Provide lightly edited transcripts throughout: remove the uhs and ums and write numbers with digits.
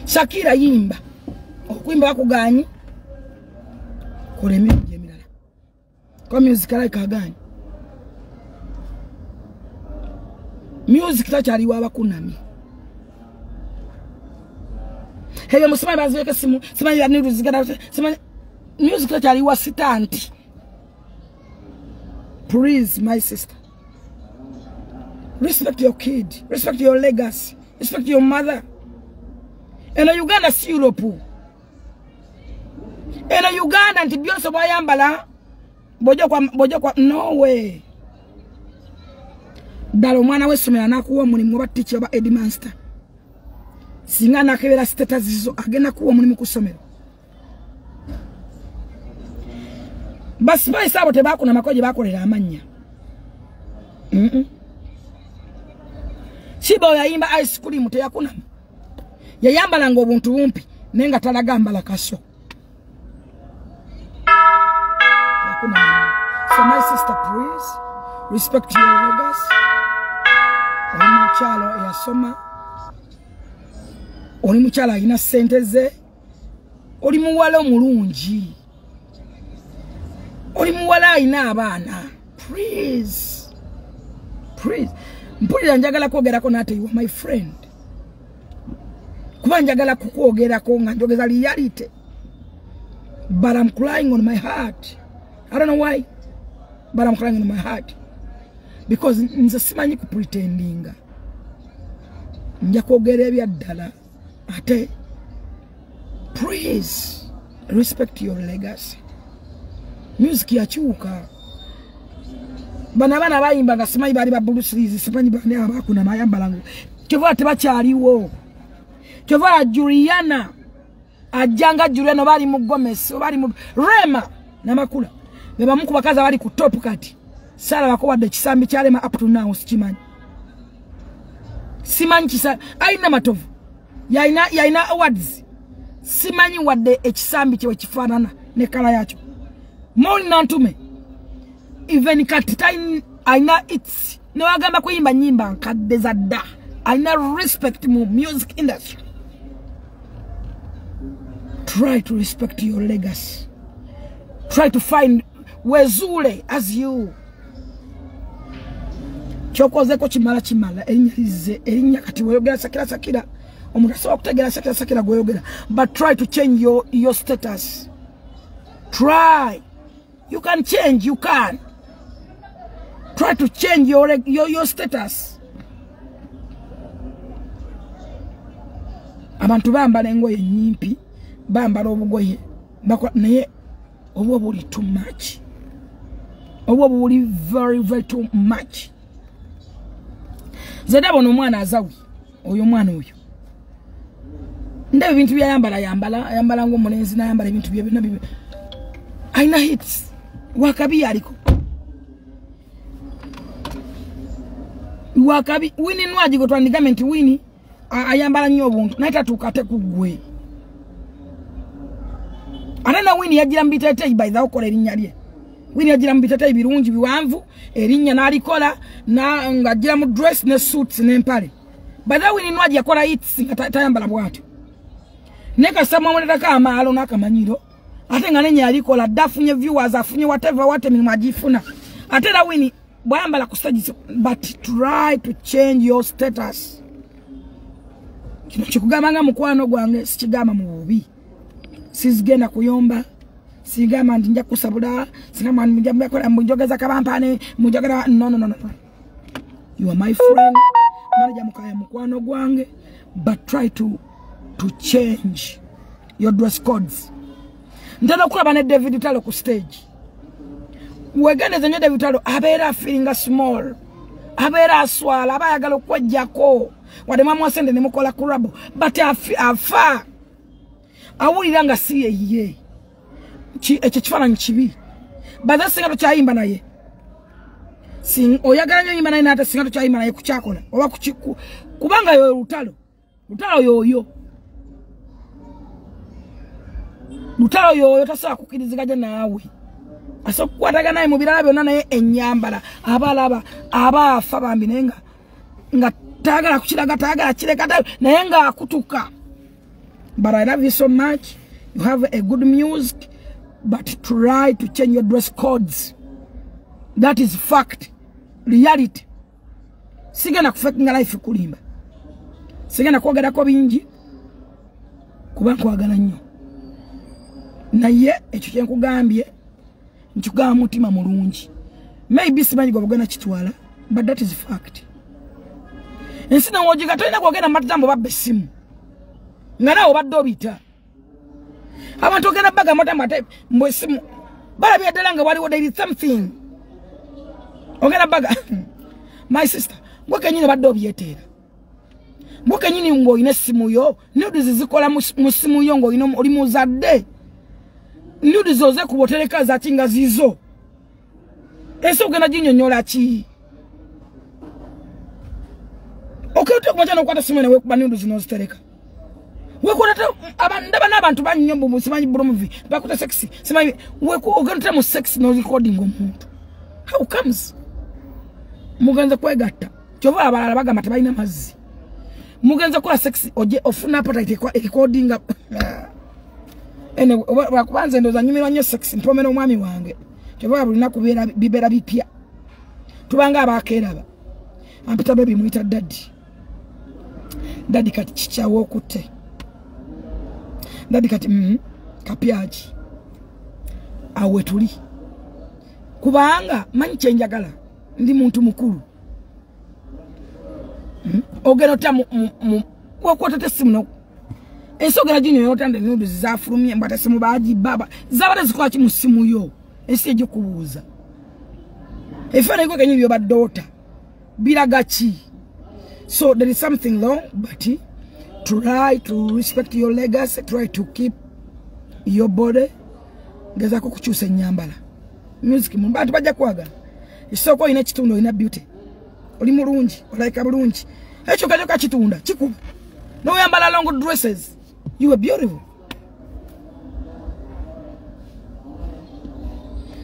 Shakira yimba okwimba kuganyi kuleme emirala kwa music like aganyi music tachali wa Okunamye heyo musima bazweke simu sima ya niru zigada sima music tachali wa sitanti. Please, my sister, respect your kid, respect your legacy, respect your mother. And Uganda si Europe. And Uganda and Beyonce bayambala bojo kwa no way. Dalo mwana wesomera nakuwa mulimu ba teacher ba headmaster. Singa nakebera status zo agena kuwa mulimu kusomera. Basi bai sabo te bako na makoje bakolera amanya. Shiba yayimba ice cream te yakuna. Yayambala ngo buntu bumpi nenga talagambala kaso. Yakuna. So my sister, please respect your elders. Oli mukyalo yasoma. Oli mukyala alina sente ze. Oli muwala omulungi. Oli muwala alina abaana. Please. Please. Mpulira njagala kwogerako nate you are my friend. Kuba njagala kukwogerako nga njogeza reality. But I'm crying on my heart. I don't know why. But I'm crying on my heart. Because nze simanyi ku pretendinga. Nja kwogera ebya ddala. Ate please respect your legacy. Music yachuka. Bana bayimba nga simanyi bali ba Bruce Lee simanyi bani abakuna mayambalango. Kyova tebakyaliwo. Kyova Juliana ajanga Juliana bali mu Gomez bali mu Rema namakula. Beba muku bakaza bali ku top kati. Sala bako wadde kisambi kyalema up to now sikimanyi. Simanyi kisa aina matovu. Yaina awards. Simanyi wadde ekisambi kye kifanana ne kala yacho. Moli nantume. Even katitain aina it's no agamba kuyimba nyimba nkadde zadda. Aina respect mu music industry. Try to respect your legacy. Try to find wezule as you. Chokoze ko chimala erinya kati weyogera sakira omuntu asobola kutegera sakira gweyogera, but try to change your status. Try. You can change, you can. Try to change your status. Abantu bambala engoye nyimpi, bambala obugoye, naye obwo buli too much. Obwo buli very very too much. Zedabo no mwana azawi, oyo mwana oyo. Ndebe bintu bya yambala ngo mulenzi na yambala bintu bya bina aina hits. Wakabi aliko. Wakabi wini nwaji go twandigamenti wini ayambala nnyo obuntu naita tukate kugwe. Anana wini yagira mbitete ibaidha okola erinnya lye. Wini yagira mbitete ibirungi biwanvu erinnya nalikola na ngagira mu dress ne suits n'empale. Badha wini nwaji yakola hits tayambala bwatu. Neka sama moneta kama alo nakamanyiro. Ate nga nenye alikola dafunye viewers afunye whatever minu majifuna. Ate la wini bwayambala ku stage, but try to change your status. Kino kikugamba mukwano gwange sikigamba mu bubi. Sizigenda kuyomba, sigamba ndinja kusabula, sigamba ndinja kola munjogeza kabampane, munjogera no. You are my friend. Manaja mukaya mukwano gwange, but try to change your dress codes. Ndano kulaba ne David Talo ku stage. Wegane zenye David Talo abera feeling small. Abera aswala abayagala okwejjako. Wade mama asende ne mukola kurabo. But afa. Awulira nga si ye. Ekyo kifaananyi kibi. Baza singa tokyayimba naye. Oyagala nnyo yimba naye n'ate singa tokyayimba naye kukyakola. Oba kubanga yo Lutalo. Lutalo yoyo. Lutalo yoyo tasobola kukiriziganya naawe. Asobola kukwataga naye mu birala byonna naye ennyambala abalaba abaafa bambi naye nga taagala kukiraga taagala kireka naye nga akutuka. But I love you so much. You have a good music, but try to change your dress codes. That is fact. Reality. Sigana kufakinga life kulimba. Sigana kwagala ko bingi. Kuba kwagala nnyo. Naye ekyo kye nkugambye nchugamba mutima mulungi. Maybe simanyi gwabagana kitwala, but that is fact. Ensina wojiga tolina kwogera matambo babbe simu. Ngana obadde obita. Abantu ogenda baga matambo mbwe simu. Bala byaddala nga waliwo there is something. Ogenda baga. My sister, mbwe nyine badde obyeteera. Mbwe nyine ngo ine simu yo, nudes zikola mu simu yo ngo ino oli muzadde. Nudes oze kubotereka za kinga zizo. Eso ogenda jinyonyola ki? Oketo kumanja no kwata simu ne we kuba nudes no zitereka. We kwata abandaba nabantu banyombo musimanyi bromovi bakuta sexy. Simanyi we ko ogenda mu sex no recording omuntu. How comes? Mugenza kwegatta. Kyova abalala bagamba tebalina mazzi. Mugenza kola sexy oje ofuna appetite kwa recording up. Ene wakubanze ndoza nyumirwa nnyo sexy mpomera omwami wange. Kyova bulina kubeera bibera bipya. Tubanga abakeeraba. Ampita baby muita daddy. Daddy kati chichawo okutte. Daddy kati kapyaji. Awe tuli. Kubanga manyi kyenjagala. Ndi muntu mukulu. Ogerota wakwata tesimu no. Ensogera jinyo yotande nudu zafurumye mbata simu baji baba. Zabada zikola ki musimu yo. Esi eje kubuuza. Efana iko kenyi byo badota. Bilagachi. So there is something wrong, but try to respect your legacy, try to keep your body. Geza ko kuchusa nyambala. Music mu bantu bajja kwaga. Isoko ina kitundo ina beauty. Oli mulungi, olaika bulungi. Echo kajo ka kitunda, kikuba. No yambala long dresses. You are beautiful.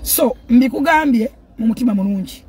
So, mbikugambye mu mutima mulungi.